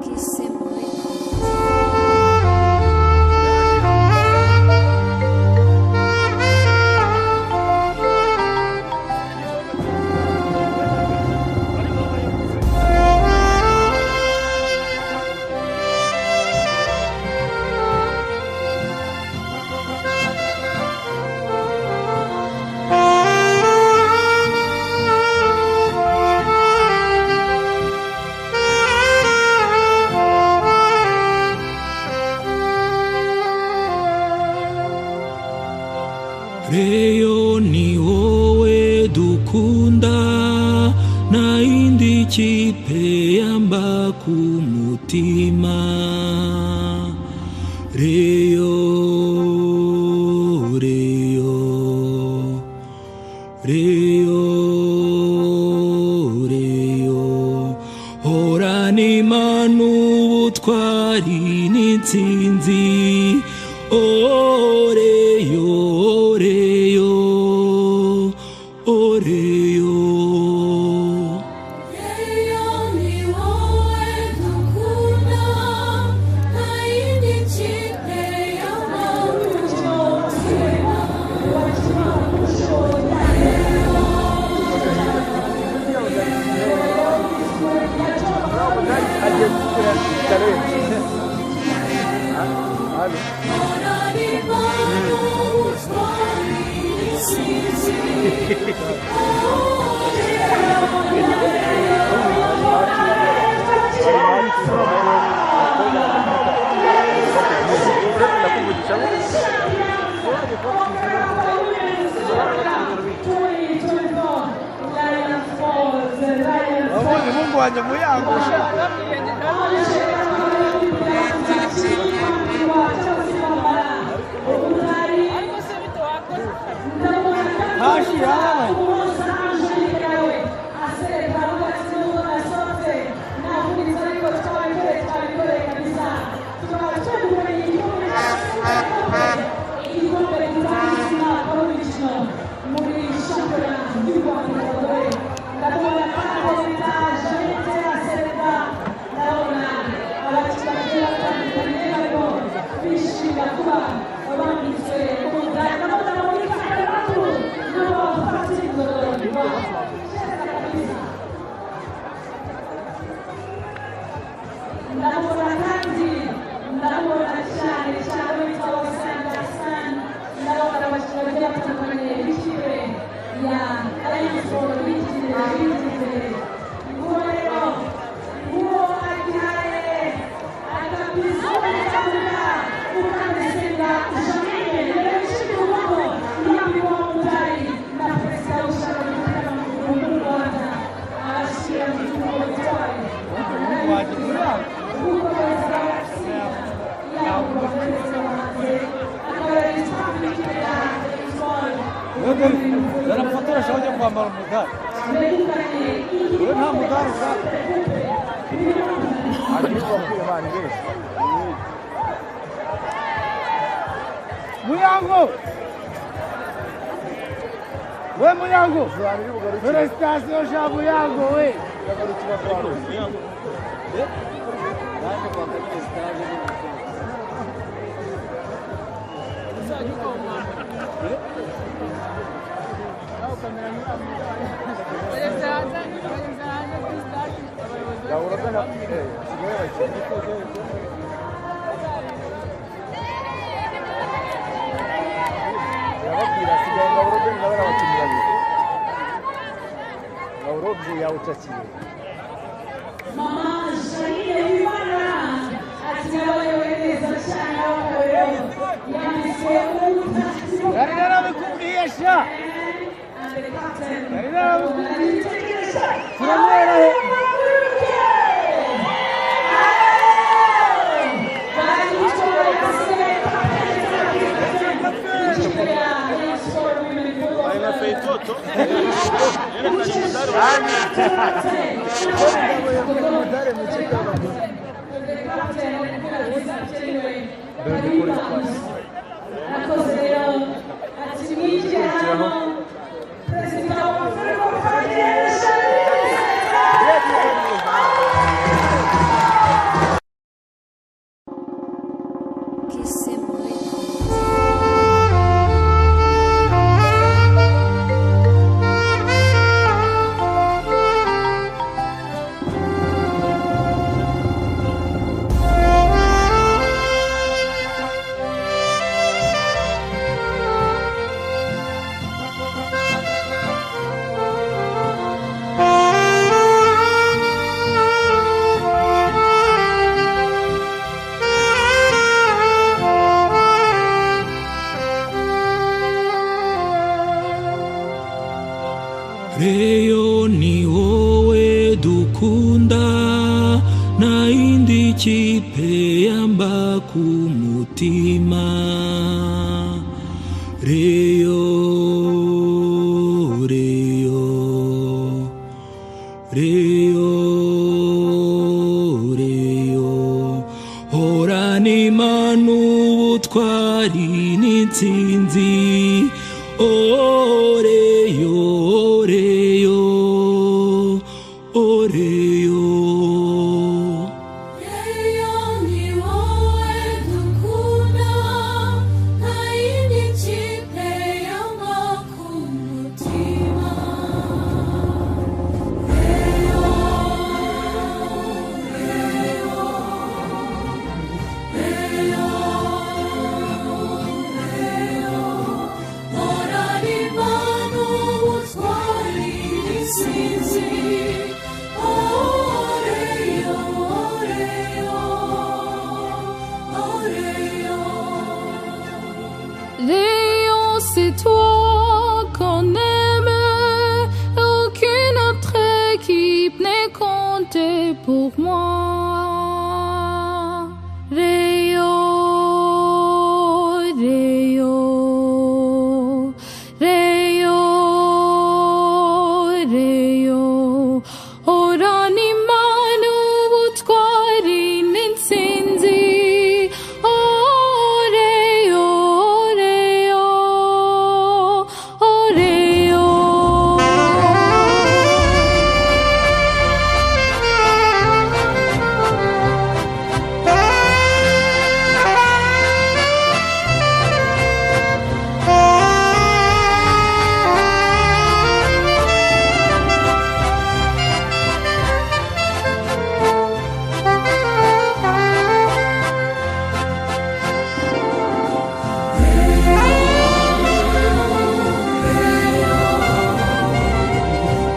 quis ser mãe. Reyo ni wowe dukunda na indi kipe yamba ku mutima. Reyo, Reyo, Reyo, Reyo, horana imana ubutwari n'intsinzi. Oh, Reyo, Reyo, oh, Reyo. Reyo ni wowe dukunda na indi kipe yamba ku mutima. Mungu wanje muyangusha hashi انا بفطر شو جنب عمر المدار وينها مدار Muyango we Muyango Prestasyon siya Muyango we Mama Sharia Ivana atiyabayohereza cyane abakorera yanditse Yarina bikubwiyesha Yarina bikubwiyesha Turamwera he Ela fez tudo. ni wowe dukunda nta yindi kipe yamba ku mutima Reyo Reyo Reyo Reyo horana imana ubutwari n'intsinzi Oreyo Oreyo Oreyo Reyo ni wowe dukunda nta yindi kipe yamba ku mutima Reyo Reyo Reyo Reyo horana imana ubutwari n'intsinzi Oreyo Oreyo Oreyo Léon, c'est toi qu'on aime, aucune autre équipe n'est comptée pour moi.